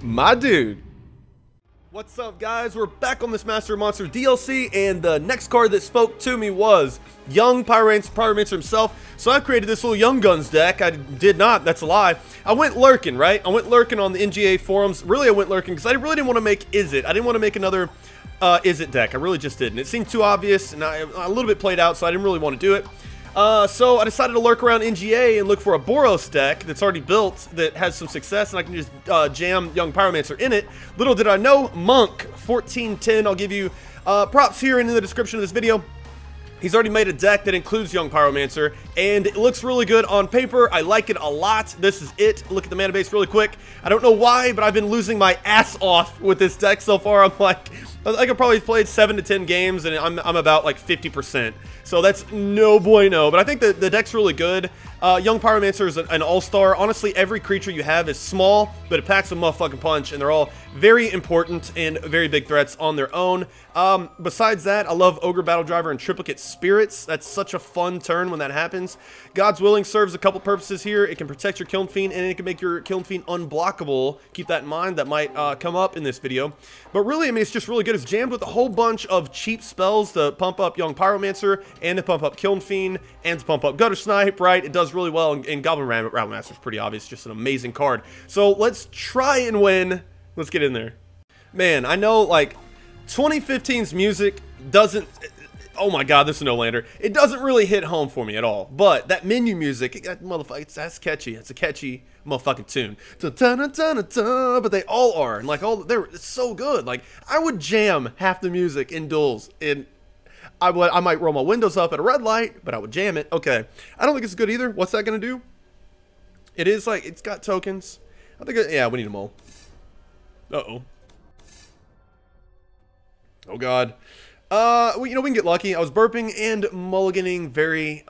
My dude. What's up, guys? We're back on this Master of Monsters DLC, and the next card that spoke to me was Young Pyromancer himself. So I created this little Young Guns deck. I did not, that's a lie. I went lurking, right? I went lurking on the NGA forums. Really, I went lurking because I really didn't want to make Is It. I didn't want to make another Is It deck. I really just didn't. It seemed too obvious and a little bit played out, so I didn't really want to do it. So I decided to lurk around NGA and look for a Boros deck that's already built that has some success, and I can just jam Young Pyromancer in it. Little did I know, Monk 1410. I'll give you props here and in the description of this video. He's already made a deck that includes Young Pyromancer, and it looks really good on paper. I like it a lot. This is it. Look at the mana base really quick. I don't know why, but I've been losing my ass off with this deck so far. I could probably played 7 to 10 games, and I'm about like 50%. So that's no bueno. But I think the deck's really good. Young Pyromancer is an all-star. Honestly, every creature you have is small, but it packs a motherfucking punch, and they're all very important and very big threats on their own. Besides that, I love Ogre Battle Driver and Triplicate Spirits. That's such a fun turn when that happens. God's Willing serves a couple purposes here. It can protect your Kiln Fiend, and it can make your Kiln Fiend unblockable. Keep that in mind. That might come up in this video. But really, I mean, it's just really good. It's jammed with a whole bunch of cheap spells to pump up Young Pyromancer, and to pump up Kiln Fiend, and to pump up Gutter Snipe, right? It does really well, and Goblin Rattlemaster is pretty obvious. Just an amazing card. So let's try and win. Let's get in there. Man, I know, like, 2015's music doesn't... Oh my god, this is no lander. It doesn't really hit home for me at all. But that menu music, that's catchy. It's a catchy motherfucking tune. But they all are. And like it's so good. Like, I would jam half the music in duels. And I might roll my windows up at a red light, but I would jam it. Okay. I don't think it's good either. What's that gonna do? It is like, it's got tokens. I think, yeah, we need them all. Uh-oh. Oh god. Well, you know, we can get lucky. I was burping and mulliganing very,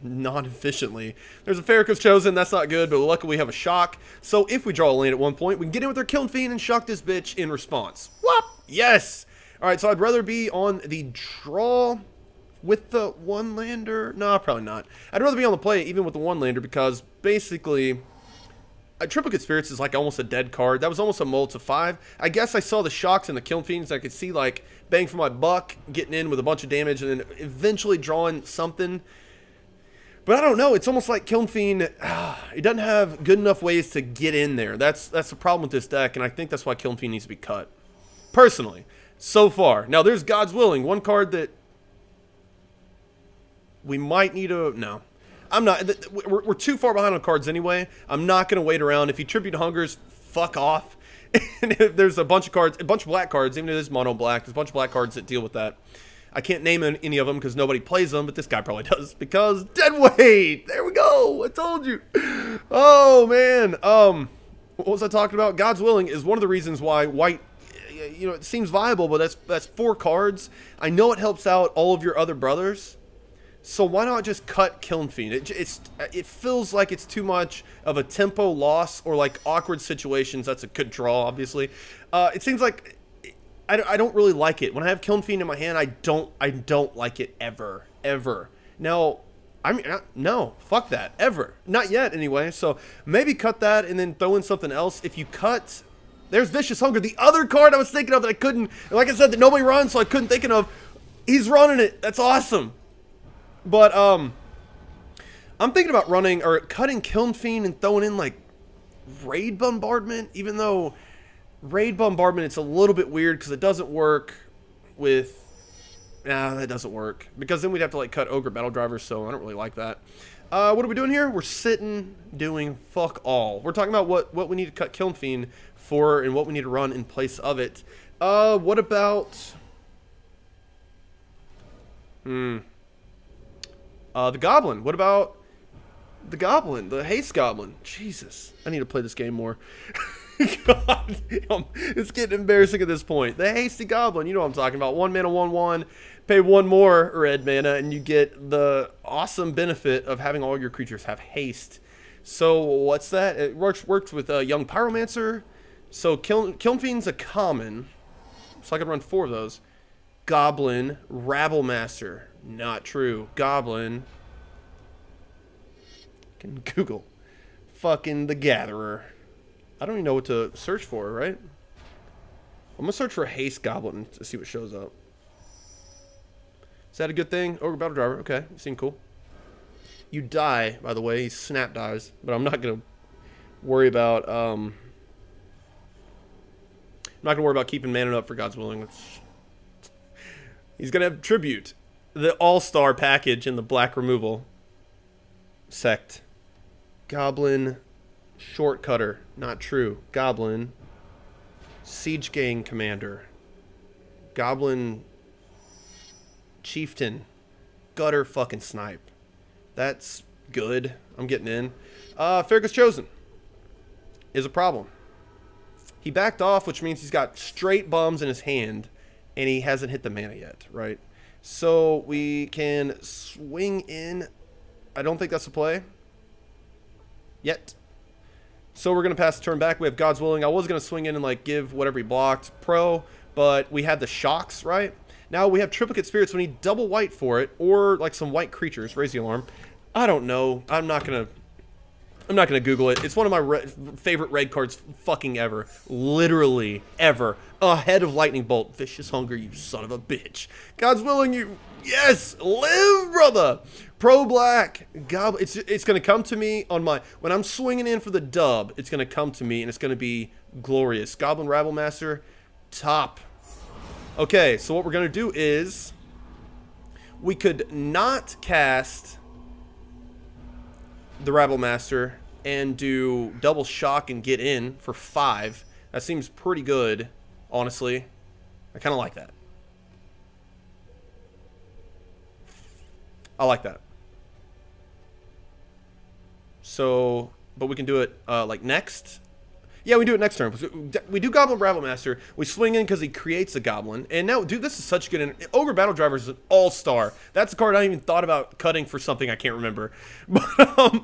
non-efficiently. There's a Farrakhan's Chosen, that's not good, but luckily we have a shock. So if we draw a land at one point, we can get in with our Kiln Fiend and shock this bitch in response. Whoop! Yes! Alright, so I'd rather be on the draw with the one lander. No, probably not. I'd rather be on the play even with the one lander because basically... Triplicate Spirits is like almost a dead card. That was almost a mull to 5. I guess I saw the shocks and the Kiln Fiends. I could see like bang for my buck, getting in with a bunch of damage, and then eventually drawing something. But I don't know. It's almost like Kiln Fiend. It doesn't have good enough ways to get in there. That's the problem with this deck, and I think that's why Kiln Fiend needs to be cut. Personally, so far. Now there's God's Willing, one card that we might need to no. I'm not. We're too far behind on cards anyway. I'm not going to wait around. If you Tribute Hungers, fuck off. And if there's a bunch of cards, a bunch of black cards, even if it is mono black, there's a bunch of black cards that deal with that. I can't name any of them because nobody plays them, but this guy probably does because dead weight. There we go. I told you. Oh man. What was I talking about? God's Willing is one of the reasons why white, you know, it seems viable, but that's 4 cards. I know it helps out all of your other brothers. So why not just cut Kiln Fiend? It feels like it's too much of a tempo loss or like awkward situations. That's a good draw, obviously. It seems like I don't really like it. When I have Kiln Fiend in my hand, I don't like it ever. Now, I mean, no, fuck that, ever. Not yet, anyway. So maybe cut that and then throw in something else. If you cut, there's Vicious Hunger, the other card I was thinking of that I couldn't. Like I said, that nobody runs, so I couldn't think of. He's running it. That's awesome. But, I'm thinking about running, or cutting Kiln Fiend and throwing in, like, Raid Bombardment, even though Raid Bombardment, it's a little bit weird, because it doesn't work with, nah, that doesn't work, because then we'd have to, like, cut Ogre Battle Driver, so I don't really like that. What are we doing here? We're sitting, doing fuck all. We're talking about what we need to cut Kiln Fiend for, and what we need to run in place of it. What about, the Goblin. What about the Goblin? The Haste Goblin. Jesus. I need to play this game more. God, it's getting embarrassing at this point. The Hasty Goblin. You know what I'm talking about. 1 mana, 1/1. Pay 1 more red mana, and you get the awesome benefit of having all your creatures have haste. So, what's that? It works with Young Pyromancer. So, Kiln Fiend's a common. So, I can run 4 of those. Goblin, Rabblemaster. Not true. Goblin. Can Google. Fucking the Gatherer. I don't even know what to search for, right? I'm gonna search for Haste Goblin to see what shows up. Is that a good thing? Ogre Battle Driver. Okay, you seem cool. You die, by the way. He snap dies, but I'm not gonna worry about I'm not gonna worry about keeping mana up for God's willing. He's gonna have Tribute, the all-star package in the black removal. Sect. Goblin Shortcutter. Not true. Goblin Siege Gang Commander. Goblin Chieftain. Gutter fucking Snipe. That's good. I'm getting in. Farrakhan's Chosen is a problem. He backed off, which means he's got straight bombs in his hand, and he hasn't hit the mana yet, right? So we can swing in. I don't think that's a play yet. So we're going to pass the turn back. We have God's Willing. I was going to swing in and like give whatever he blocked pro, but we had the shocks, right? Now we have Triplicate Spirits. We need double white for it, or like some white creatures. Raise the alarm. I don't know. I'm not gonna Google it. It's one of my favorite red cards fucking ever. Literally ever. Ahead of Lightning Bolt. Vicious Hunger, you son of a bitch. God's Willing, you... Yes! Live, brother! Pro Black. Goblin. It's gonna come to me on my... When I'm swinging in for the dub, it's gonna come to me, and it's gonna be glorious. Goblin Rabble Master. Top. Okay, so what we're gonna do is... We could not cast... the Rabble Master and do double shock and get in for 5. That seems pretty good, honestly. I kind of like that. I like that. So, but we can do it like next. Yeah, we do it next turn. We do Goblin Rabble Master. We swing in because he creates a goblin. And now, dude, this is such good. Ogre Battle Driver is an all-star. That's a card I even thought about cutting for something I can't remember. But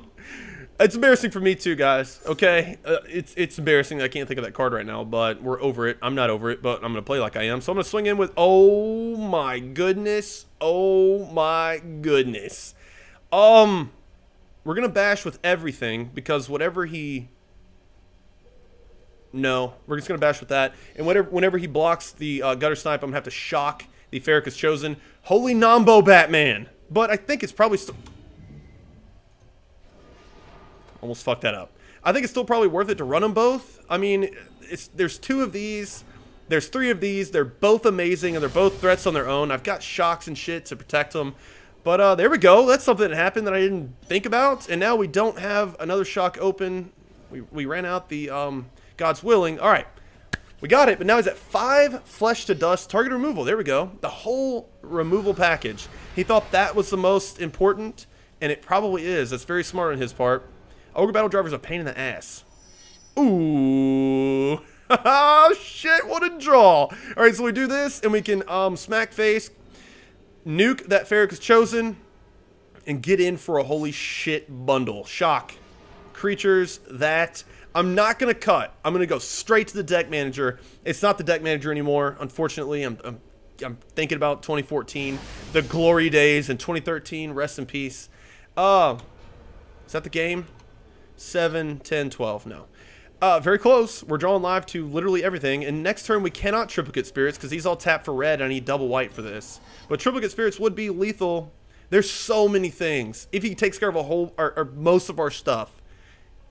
it's embarrassing for me too, guys. Okay, it's embarrassing that I can't think of that card right now. But we're over it. I'm not over it, but I'm gonna play like I am. So I'm gonna swing in with. Oh my goodness. Oh my goodness. We're gonna bash with everything because whatever he. No, we're just going to bash with that. And whenever he blocks the Gutter Snipe, I'm going to have to shock the Farrakhan's Chosen. Holy Nambo Batman. But I think it's probably still... Almost fucked that up. I think it's still probably worth it to run them both. I mean, there's 2 of these. There's 3 of these. They're both amazing, and they're both threats on their own. I've got shocks and shit to protect them. But there we go. That's something that happened that I didn't think about. And now we don't have another shock open. We ran out the... God's Willing. All right. We got it, but now he's at 5 Flesh to Dust. Target removal. There we go. The whole removal package. He thought that was the most important, and it probably is. That's very smart on his part. Ogre Battle Driver's a pain in the ass. Ooh. Oh, shit. What a draw. All right, so we do this, and we can smack face, nuke that Farrakhan's Chosen, and get in for a holy shit bundle. Shock. Creatures that... I'm not going to cut. I'm going to go straight to the deck manager. It's not the deck manager anymore. Unfortunately, I'm thinking about 2014, the glory days, and 2013, rest in peace. Is that the game? 7, 10, 12. No. Very close. We're drawing live to literally everything. And next turn, we cannot Triplicate Spirits because he's all tapped for red. And I need double white for this. But Triplicate Spirits would be lethal. There's so many things. If he takes care of a whole or most of our stuff.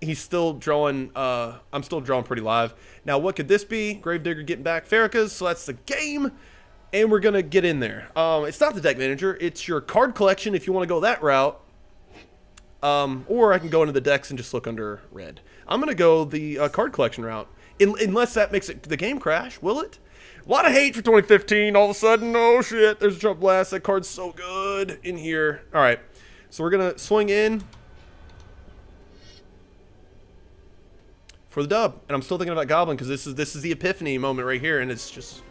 He's still drawing, I'm still drawing pretty live. Now, what could this be? Gravedigger getting back Farrakhan's, so that's the game. And we're going to get in there. It's not the deck manager. It's your card collection if you want to go that route. Or I can go into the decks and just look under red. I'm going to go the card collection route. Unless that makes it the game crash, will it? A lot of hate for 2015. All of a sudden, oh shit, there's a Trump Blast. That card's so good in here. All right, so we're going to swing in. For the dub, and I'm still thinking about Goblin because this is the epiphany moment right here, and it's just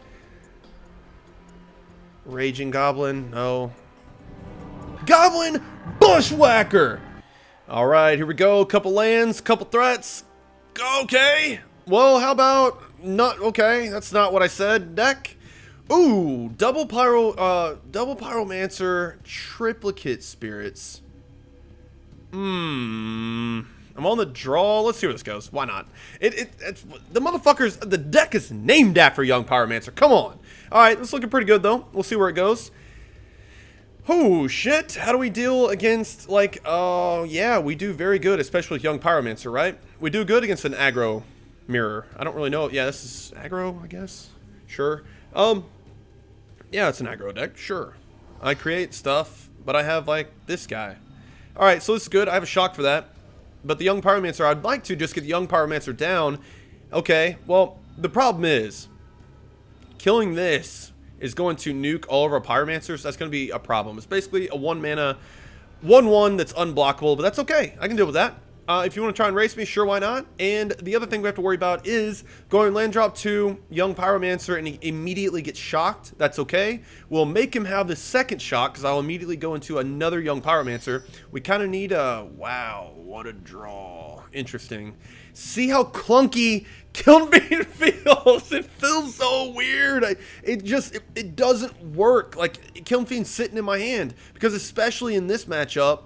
Raging Goblin. No, Goblin Bushwhacker. All right, here we go. Couple lands, couple threats. Okay. Well, how about not? Okay, that's not what I said. Deck. Ooh, double Pyromancer, Triplicate Spirits. I'm on the draw. Let's see where this goes. Why not? It's the motherfuckers. The deck is named after Young Pyromancer. Come on. All right, this is looking pretty good though. We'll see where it goes. Oh shit! How do we deal against like? Yeah, we do very good, especially with Young Pyromancer, right? We do good against an aggro mirror. I don't really know. Yeah, this is aggro, I guess. Sure. Yeah, it's an aggro deck. Sure. I create stuff, but I have like this guy. All right, so this is good. I have a shock for that. But the Young Pyromancer, I'd like to just get the Young Pyromancer down. Okay, well, the problem is killing this is going to nuke all of our Pyromancers. That's going to be a problem. It's basically a 1-mana 1/1 that's unblockable, but that's okay. I can deal with that. If you want to try and race me, sure, why not? And the other thing we have to worry about is going land drop to Young Pyromancer and he immediately gets shocked. That's okay. We'll make him have the second shock because I'll immediately go into another Young Pyromancer. We kind of need a... Wow, what a draw. Interesting. See how clunky Kilnbean feels. It feels so weird. It doesn't work. Like, Kilnbean's sitting in my hand because especially in this matchup,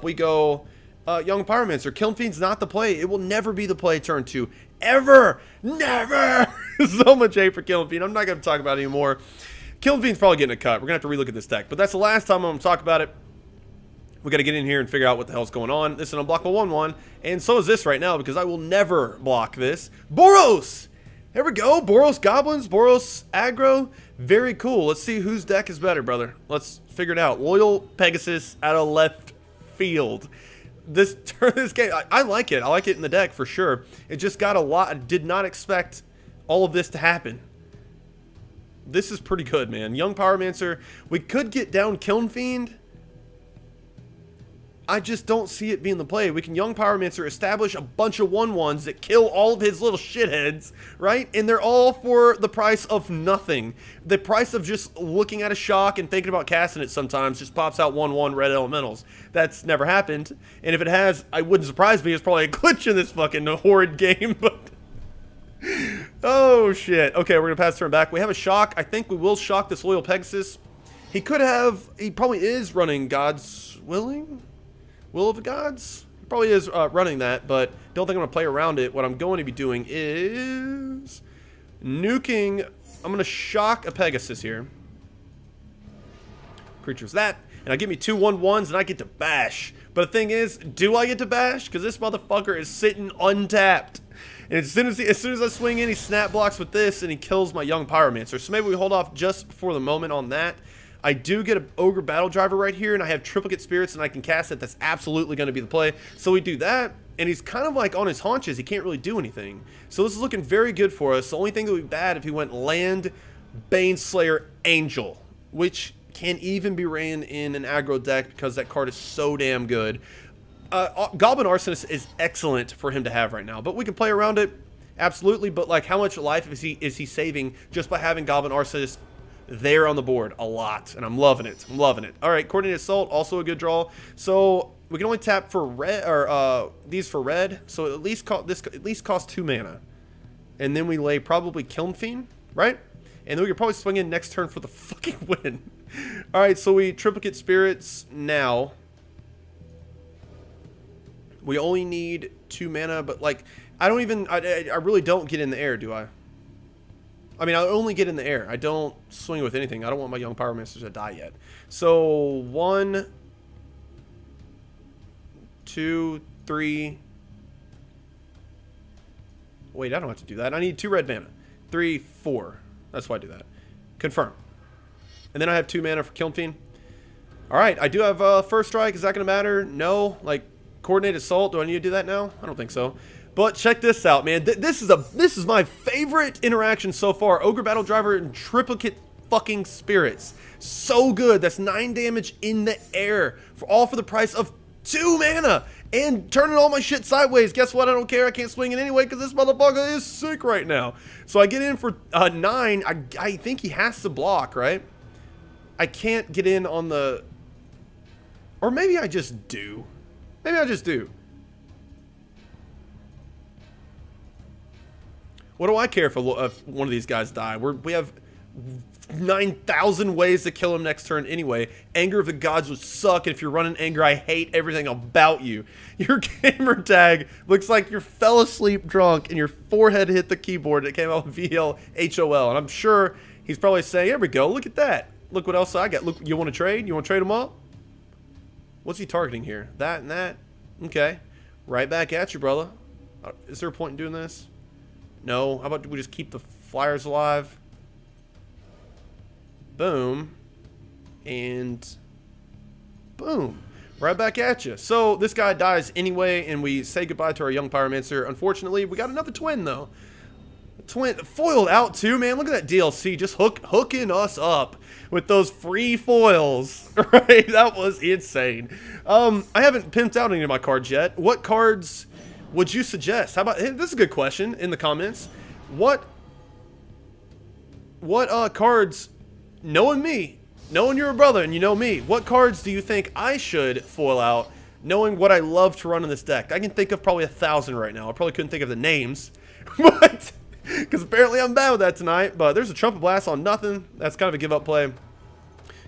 we go Young Pyromancer. Kilnbean's not the play. It will never be the play turn 2. Ever. Never. So much hate for Kilnbean. I'm not going to talk about it anymore. Kilnbean's probably getting a cut. We're going to have to relook at this deck. But that's the last time I'm going to talk about it. We got to get in here and figure out what the hell's going on. This is an unblockable 1/1. And so is this right now because I will never block this. Boros! There we go. Boros Goblins. Boros Aggro. Very cool. Let's see whose deck is better, brother. Let's figure it out. Loyal Pegasus out of left field. This game, I like it. I like it in the deck for sure. It just got a lot. I did not expect all of this to happen. This is pretty good, man. Young Pyromancer. We could get down Kilnfiend. I just don't see it being the play. We can Young Pyromancer establish a bunch of 1/1s that kill all of his little shitheads, right? And they're all for the price of nothing. The price of just looking at a shock and thinking about casting it sometimes just pops out 1/1 red elementals. That's never happened. And if it has, I wouldn't surprise me. It's probably a glitch in this fucking horrid game, but... Oh, shit. Okay, we're going to pass turn back. We have a shock. I think we will shock this Loyal Pegasus. He could have... He probably is running God's Willing... Will of the Gods? He probably is running that, but don't think I'm going to play around it. What I'm going to be doing is nuking. I'm going to shock a Pegasus here. Creature's that. And I give me 2 1/1s and I get to bash. But the thing is, do I get to bash? Because this motherfucker is sitting untapped. And as soon as I swing in, he snap blocks with this and he kills my Young Pyromancer. So maybe we hold off just for the moment on that. I do get an Ogre Battle Driver right here, and I have Triplicate Spirits, and I can cast it. That's absolutely going to be the play. So we do that, and he's kind of like on his haunches. He can't really do anything. So this is looking very good for us. The only thing that would be bad if he went Land Baneslayer Angel, which can even be ran in an aggro deck because that card is so damn good. Goblin Arsonist is excellent for him to have right now, but we can play around it, absolutely. But like, how much life is he saving just by having Goblin Arsonist there on the board? A lot, and I'm loving it. I'm loving it. All right, Coordinated Assault, also a good draw. So we can only tap for red, or these for red. So at least costs 2 mana, and then we lay probably Kilnfiend, right? And then we could probably swing in next turn for the fucking win. All right, so we Triplicate Spirits now. We only need 2 mana, but like I really don't get in the air, do I? I mean, I only get in the air. I don't swing with anything. I don't want my Young Pyromancers to die yet. So 1, 2, 3. Wait, I don't have to do that. I need 2 red mana. 3, 4. That's why I do that. Confirm. And then I have 2 mana for Kilnfiend. All right, I do have First Strike. Is that going to matter? No. Like Coordinated Assault. Do I need to do that now? I don't think so. But check this out, man. This is my favorite interaction so far. Ogre Battle Driver and Triplicate fucking Spirits. So good. That's 9 damage in the air, all for the price of 2 mana. And turning all my shit sideways. Guess what? I don't care. I can't swing it anyway because this motherfucker is sick right now. So I get in for 9. I think he has to block, right? I can't get in on the... Or maybe I just do. Maybe I just do. What do I care if one of these guys die? We have 9,000 ways to kill him next turn anyway. Anger of the Gods would suck. And if you're running Anger, I hate everything about you. Your gamer tag looks like you fell asleep drunk and your forehead hit the keyboard. It came out with VLHOL. And I'm sure he's probably saying, there we go, look at that. Look what else I got. Look, you want to trade? You want to trade them up? What's he targeting here? That and that? Okay. Right back at you, brother. Is there a point in doing this? No. How about we just keep the Flyers alive? Boom. And boom. Right back at you. So this guy dies anyway, and we say goodbye to our young Pyromancer. Unfortunately, we got another twin, though. Twin foiled out, too, man. Look at that DLC. Just hooking us up with those free foils. Right? That was insane. I haven't pimped out any of my cards yet. What cards would you suggest? How about, hey, this is a good question in the comments. What cards, knowing me, knowing you're a brother and you know me, what cards do you think I should foil out, knowing what I love to run in this deck? I can think of probably 1,000 right now. I probably couldn't think of the names, but because apparently I'm bad with that tonight. But there's a Trumpet Blast on nothing. That's kind of a give-up play.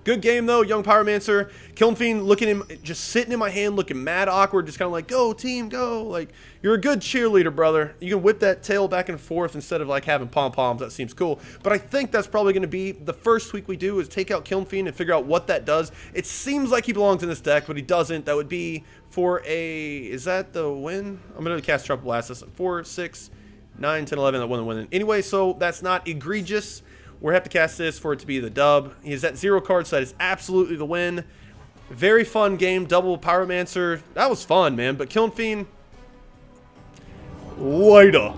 Good game, though. Young Pyromancer. Kiln Fiend looking him, just sitting in my hand, looking mad awkward, just kind of like, go, team, go. Like, you're a good cheerleader, brother. You can whip that tail back and forth instead of, like, having pom-poms. That seems cool. But I think that's probably going to be the first tweak we do is take out Kiln Fiend and figure out what that does. It seems like he belongs in this deck, but he doesn't. That would be for a... Is that the win? I'm going to cast Trumpet Blast. That's 4, 6, 9, 10, 11. That won the win. Anyway, so that's not egregious. We're going to have to cast this for it to be the dub. He's at 0 cards, so that is absolutely the win. Very fun game. Double Pyromancer. That was fun, man. But Kiln Fiend, later.